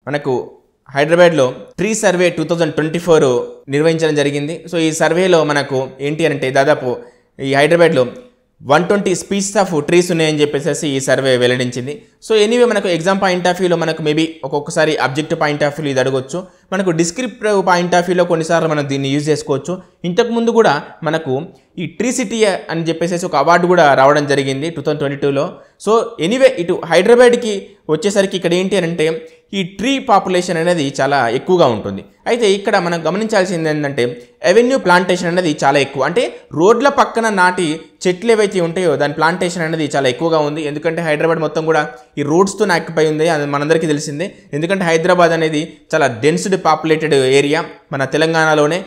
మనకు హైదరాబాద్లో tree survey 2024 నిర్వహించడం జరిగింది. సో ఈ సర్వేలో మనకు ఏంటి అంటే దాదాపు ఈ హైదరాబాద్లో 120 స్పీసీస్ ఆఫ్ ట్రీస్ ఉన్నాయని చెప్పేసి ఈ సర్వే వెల్లడించింది. సో ఎనీవే మనకు ఎగ్జామ్ పాయింట్ ఆఫ్ వ్యూలో మనకు మేబీ ఒక్కొక్కసారి అబ్జెక్టివ్ పాయింట్ ఆఫ్ వ్యూలో ఇది అడగొచ్చు, మనకు డిస్క్రిప్టివ్ పాయింట్ ఆఫ్ వ్యూలో కొన్నిసార్లు మనం దీన్ని యూజ్ చేసుకోవచ్చు. ఇంతకుముందు కూడా మనకు ఈ ట్రీ సిటీ అని చెప్పేసి ఒక అవార్డు కూడా రావడం జరిగింది 2022లో. సో ఎనీవే ఇటు హైదరాబాద్కి వచ్చేసరికి ఇక్కడ ఏంటి అంటే ఈ ట్రీ పాపులేషన్ అనేది చాలా ఎక్కువగా ఉంటుంది. అయితే ఇక్కడ మనం గమనించాల్సింది ఏంటంటే అవెన్యూ ప్లాంటేషన్ అనేది చాలా ఎక్కువ, అంటే రోడ్ల పక్కన నాటి చెట్లు ఏవైతే ఉంటాయో దాని ప్లాంటేషన్ అనేది చాలా ఎక్కువగా ఉంది. ఎందుకంటే హైదరాబాద్ మొత్తం కూడా ఈ రోడ్స్తో ఆక్యుపై ఉంది, అది మనందరికీ తెలిసిందే. ఎందుకంటే హైదరాబాద్ అనేది చాలా డెన్స్డ్ పాపులేటెడ్ ఏరియా. మన తెలంగాణలోనే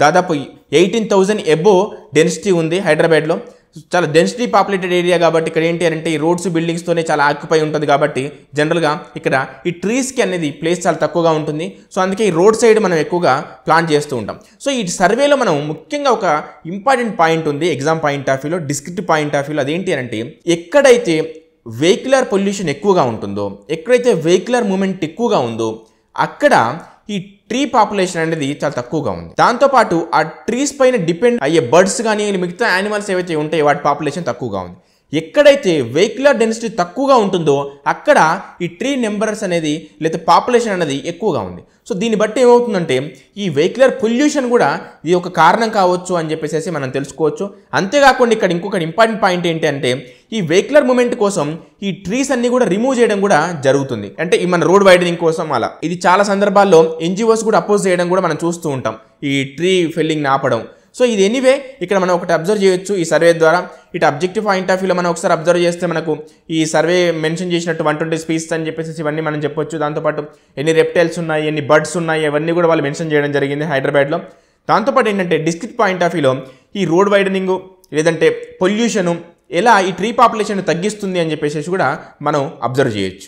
దాదాపు 18,000 ఎబో డెన్సిటీ ఉంది హైదరాబాద్లో. చాలా డెన్సిటీ పాపులేటెడ్ ఏరియా కాబట్టి ఇక్కడ ఏంటి అంటే ఈ రోడ్స్ బిల్డింగ్స్తోనే చాలా ఆక్యుపై ఉంటుంది కాబట్టి జనరల్గా ఇక్కడ ఈ ట్రీస్కి అనేది ప్లేస్ చాలా తక్కువగా ఉంటుంది. సో అందుకే ఈ రోడ్ సైడ్ మనం ఎక్కువగా ప్లాన్ చేస్తూ ఉంటాం. సో ఈ సర్వేలో మనం ముఖ్యంగా ఒక ఇంపార్టెంట్ పాయింట్ ఉంది ఎగ్జామ్ పాయింట్ ఆఫ్ వ్యూలో, డిస్క్రిప్టివ్ పాయింట్ ఆఫ్ వ్యూలో. అదేంటి అంటే ఎక్కడైతే వెహికులర్ పొల్యూషన్ ఎక్కువగా ఉంటుందో, ఎక్కడైతే వెహికులర్ మూమెంట్ ఎక్కువగా ఉందో అక్కడ ఈ ట్రీ పాపులేషన్ అనేది చాలా తక్కువగా ఉంది. దాంతోపాటు ఆ ట్రీస్ పైన డిపెండ్ అయ్యే బర్డ్స్ కానీ మిగతా యానిమల్స్ ఏవైతే ఉంటాయో వాటి పాపులేషన్ తక్కువగా ఉంది. ఎక్కడైతే వెహికులర్ డెన్సిటీ తక్కువగా ఉంటుందో అక్కడ ఈ ట్రీ నెంబర్స్ అనేది లేదా పాపులేషన్ అనేది ఎక్కువగా ఉంది. సో దీన్ని బట్టి ఏమవుతుందంటే ఈ వెహికులర్ పొల్యూషన్ కూడా ఇది ఒక కారణం కావచ్చు అని చెప్పేసి మనం తెలుసుకోవచ్చు. అంతేకాకుండా ఇక్కడ ఇంకొక ఇంపార్టెంట్ పాయింట్ ఏంటి అంటే ఈ వెహికులర్ మూమెంట్ కోసం ఈ ట్రీస్ అన్ని కూడా రిమూవ్ చేయడం కూడా జరుగుతుంది. అంటే ఈ మన రోడ్ వైడనింగ్ కోసం అలా ఇది చాలా సందర్భాల్లో ఎన్జిఓస్ కూడా అపోజ్ చేయడం కూడా మనం చూస్తూ ఉంటాం, ఈ ట్రీ ఫెల్లింగ్ని ఆపడం. సో ఇది ఎనీవే ఇక్కడ మనం ఒకటి అబ్జర్వ్ చేయొచ్చు ఈ సర్వే ద్వారా. ఇటు అబ్జెక్టివ్ పాయింట్ ఆఫ్ వ్యూలో మనం ఒకసారి అబ్జర్వ్ చేస్తే మనకు ఈ సర్వే మెన్షన్ చేసినట్టు 120 స్పీసీస్ అని చెప్పేసి ఇవన్నీ మనం చెప్పొచ్చు. దాంతోపాటు ఎన్ని రెప్టైల్స్ ఉన్నాయి, ఎన్ని బర్డ్స్ ఉన్నాయి, అవన్నీ కూడా వాళ్ళు మెన్షన్ చేయడం జరిగింది హైదరాబాద్లో. దాంతోపాటు ఏంటంటే డిస్ట్రిక్ట్ పాయింట్ ఆఫ్ వ్యూలో ఈ రోడ్ వైడనింగ్ లేదంటే పొల్యూషను ఎలా ఈ ట్రీ పాపులేషన్ తగ్గిస్తుంది అని చెప్పేసి కూడా మనం అబ్జర్వ్ చేయొచ్చు.